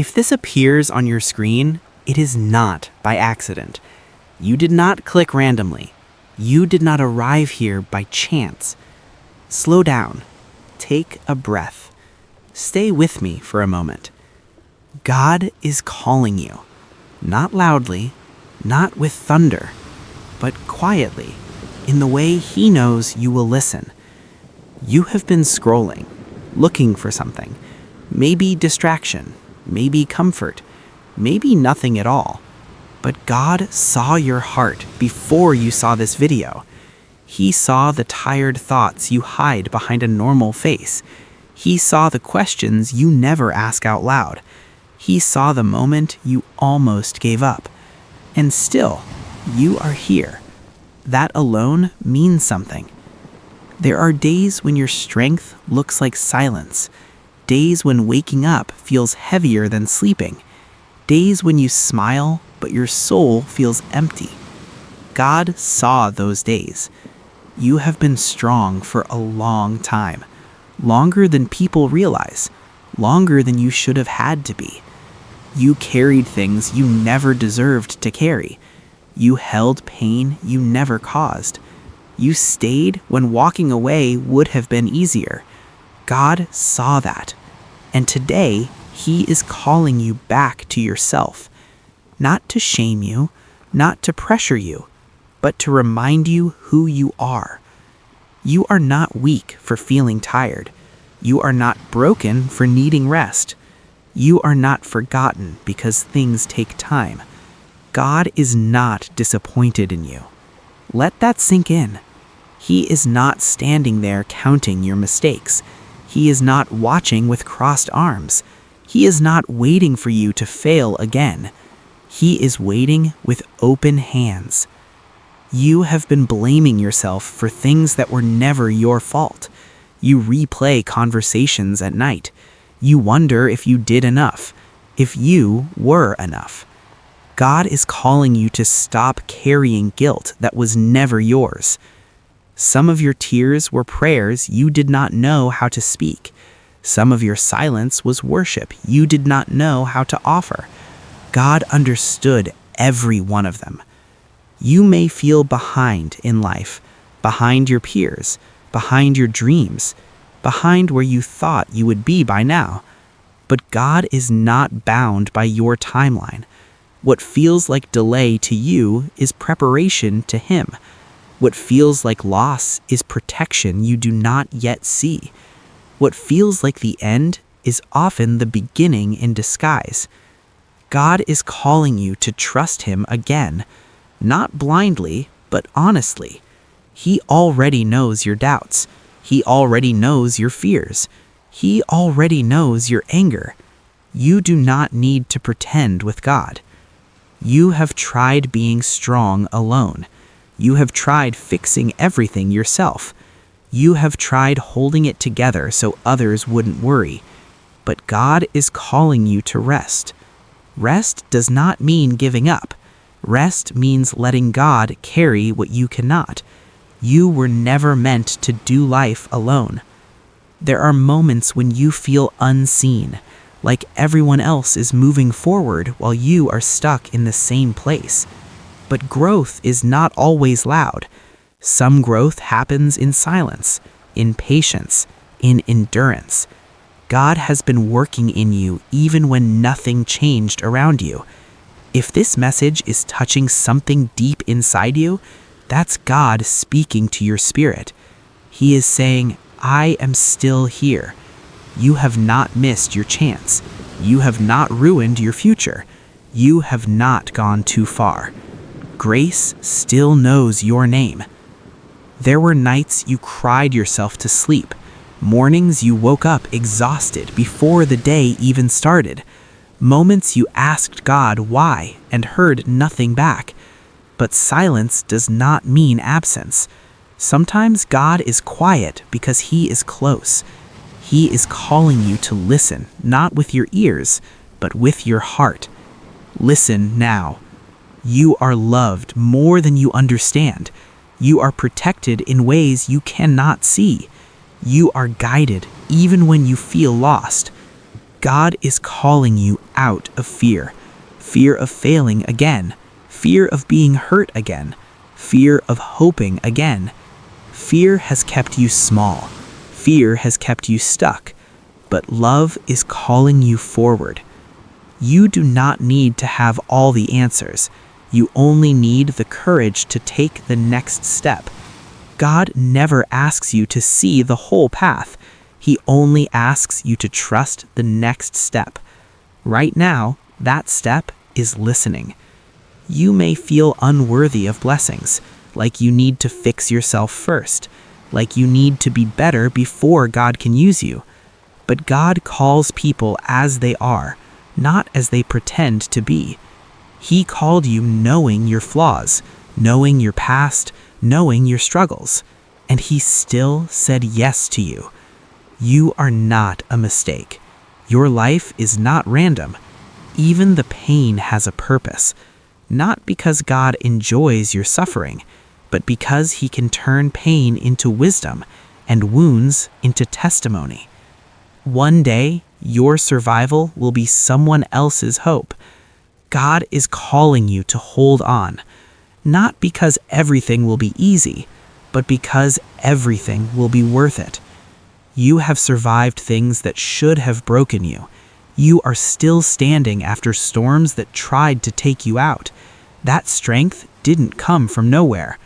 If this appears on your screen, it is not by accident. You did not click randomly. You did not arrive here by chance. Slow down. Take a breath. Stay with me for a moment. God is calling you. Not loudly, not with thunder, but quietly, in the way He knows you will listen. You have been scrolling, looking for something. Maybe distraction, maybe comfort, maybe nothing at all. But God saw your heart before you saw this video. He saw the tired thoughts you hide behind a normal face. He saw the questions you never ask out loud. He saw the moment you almost gave up. And still, you are here. That alone means something. There are days when your strength looks like silence. Days when waking up feels heavier than sleeping. Days when you smile, but your soul feels empty. God saw those days. You have been strong for a long time. Longer than people realize. Longer than you should have had to be. You carried things you never deserved to carry. You held pain you never caused. You stayed when walking away would have been easier. God saw that. And today, He is calling you back to yourself. Not to shame you, not to pressure you, but to remind you who you are. You are not weak for feeling tired. You are not broken for needing rest. You are not forgotten because things take time. God is not disappointed in you. Let that sink in. He is not standing there counting your mistakes. He is not watching with crossed arms. He is not waiting for you to fail again. He is waiting with open hands. You have been blaming yourself for things that were never your fault. You replay conversations at night. You wonder if you did enough, if you were enough. God is calling you to stop carrying guilt that was never yours. Some of your tears were prayers you did not know how to speak. Some of your silence was worship you did not know how to offer. God understood every one of them. You may feel behind in life, behind your peers, behind your dreams, behind where you thought you would be by now. But God is not bound by your timeline. What feels like delay to you is preparation to Him. What feels like loss is protection you do not yet see. What feels like the end is often the beginning in disguise. God is calling you to trust Him again, not blindly, but honestly. He already knows your doubts. He already knows your fears. He already knows your anger. You do not need to pretend with God. You have tried being strong alone. You have tried fixing everything yourself. You have tried holding it together so others wouldn't worry. But God is calling you to rest. Rest does not mean giving up. Rest means letting God carry what you cannot. You were never meant to do life alone. There are moments when you feel unseen, like everyone else is moving forward while you are stuck in the same place. But growth is not always loud. Some growth happens in silence, in patience, in endurance. God has been working in you even when nothing changed around you. If this message is touching something deep inside you, that's God speaking to your spirit. He is saying, I am still here. You have not missed your chance. You have not ruined your future. You have not gone too far. Grace still knows your name. There were nights you cried yourself to sleep, mornings you woke up exhausted before the day even started, moments you asked God why and heard nothing back. But silence does not mean absence. Sometimes God is quiet because He is close. He is calling you to listen, not with your ears, but with your heart. Listen now. You are loved more than you understand. You are protected in ways you cannot see. You are guided even when you feel lost. God is calling you out of fear. Fear of failing again. Fear of being hurt again. Fear of hoping again. Fear has kept you small. Fear has kept you stuck. But love is calling you forward. You do not need to have all the answers. You only need the courage to take the next step. God never asks you to see the whole path. He only asks you to trust the next step. Right now, that step is listening. You may feel unworthy of blessings, like you need to fix yourself first, like you need to be better before God can use you. But God calls people as they are, not as they pretend to be. He called you knowing your flaws, knowing your past, knowing your struggles, and He still said yes to you. You are not a mistake. Your life is not random. Even the pain has a purpose, not because God enjoys your suffering, but because He can turn pain into wisdom and wounds into testimony. One day, your survival will be someone else's hope. God is calling you to hold on, not because everything will be easy, but because everything will be worth it. You have survived things that should have broken you. You are still standing after storms that tried to take you out. That strength didn't come from nowhere.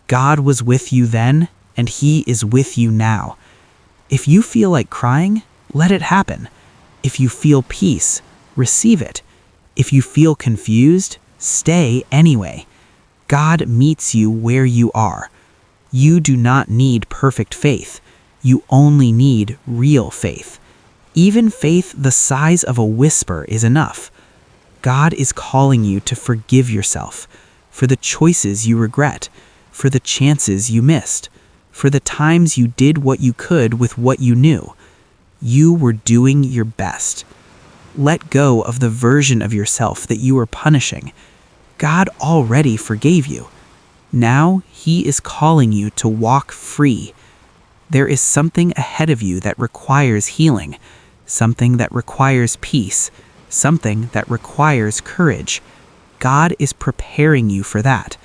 God was with you then, and He is with you now. If you feel like crying, let it happen. If you feel peace, receive it. If you feel confused, stay anyway. God meets you where you are. You do not need perfect faith. You only need real faith. Even faith the size of a whisper is enough. God is calling you to forgive yourself for the choices you regret, for the chances you missed, for the times you did what you could with what you knew. You were doing your best. Let go of the version of yourself that you were punishing. God already forgave you. Now He is calling you to walk free. There is something ahead of you that requires healing, something that requires peace, something that requires courage. God is preparing you for that.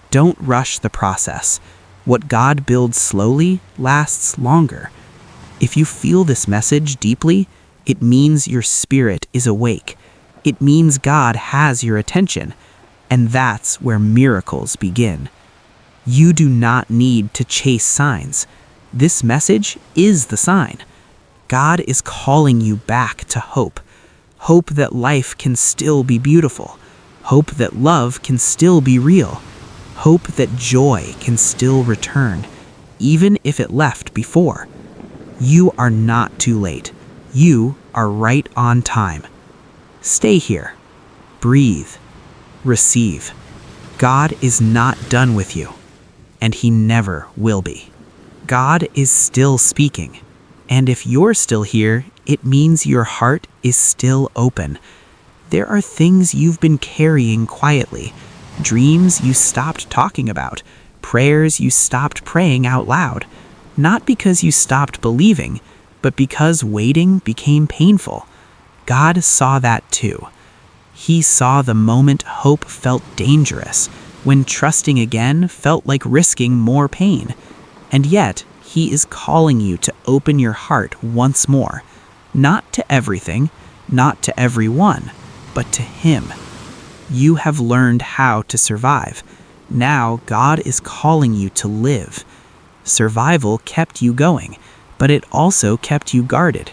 Don't rush the process. What God builds slowly lasts longer. If you feel this message deeply, it means your spirit is awake. It means God has your attention, and that's where miracles begin. You do not need to chase signs. This message is the sign. God is calling you back to hope. Hope that life can still be beautiful. Hope that love can still be real. Hope that joy can still return, even if it left before. You are not too late. You are right on time. Stay here. Breathe. Receive. God is not done with you, and He never will be. God is still speaking, and if you're still here, it means your heart is still open. There are things you've been carrying quietly, dreams you stopped talking about, prayers you stopped praying out loud, not because you stopped believing, but because waiting became painful. God saw that too. He saw the moment hope felt dangerous, when trusting again felt like risking more pain. And yet, He is calling you to open your heart once more, not to everything, not to everyone, but to Him. You have learned how to survive. Now God is calling you to live. Survival kept you going, but it also kept you guarded.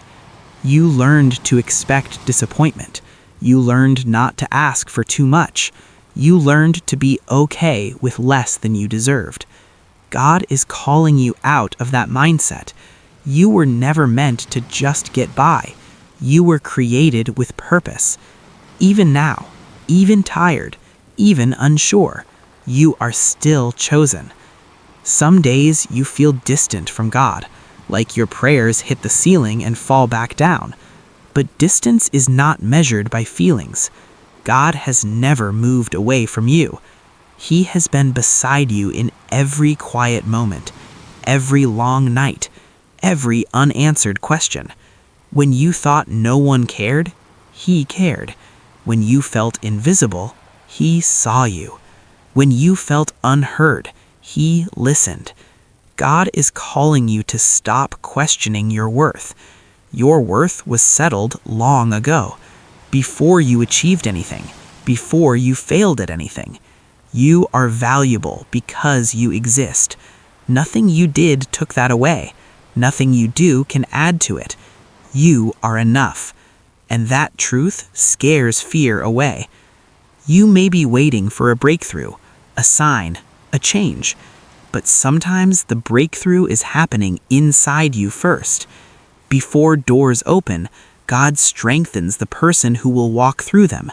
You learned to expect disappointment. You learned not to ask for too much. You learned to be okay with less than you deserved. God is calling you out of that mindset. You were never meant to just get by. You were created with purpose. Even now, even tired, even unsure, you are still chosen. Some days you feel distant from God, like your prayers hit the ceiling and fall back down. But distance is not measured by feelings. God has never moved away from you. He has been beside you in every quiet moment, every long night, every unanswered question. When you thought no one cared, He cared. When you felt invisible, He saw you. When you felt unheard, He listened. God is calling you to stop questioning your worth. Your worth was settled long ago, before you achieved anything, before you failed at anything. You are valuable because you exist. Nothing you did took that away. Nothing you do can add to it. You are enough. And that truth scares fear away. You may be waiting for a breakthrough, a sign, a change. But sometimes the breakthrough is happening inside you first. Before doors open, God strengthens the person who will walk through them.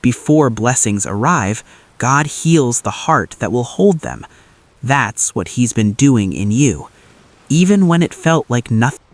Before blessings arrive, God heals the heart that will hold them. That's what He's been doing in you. Even when it felt like nothing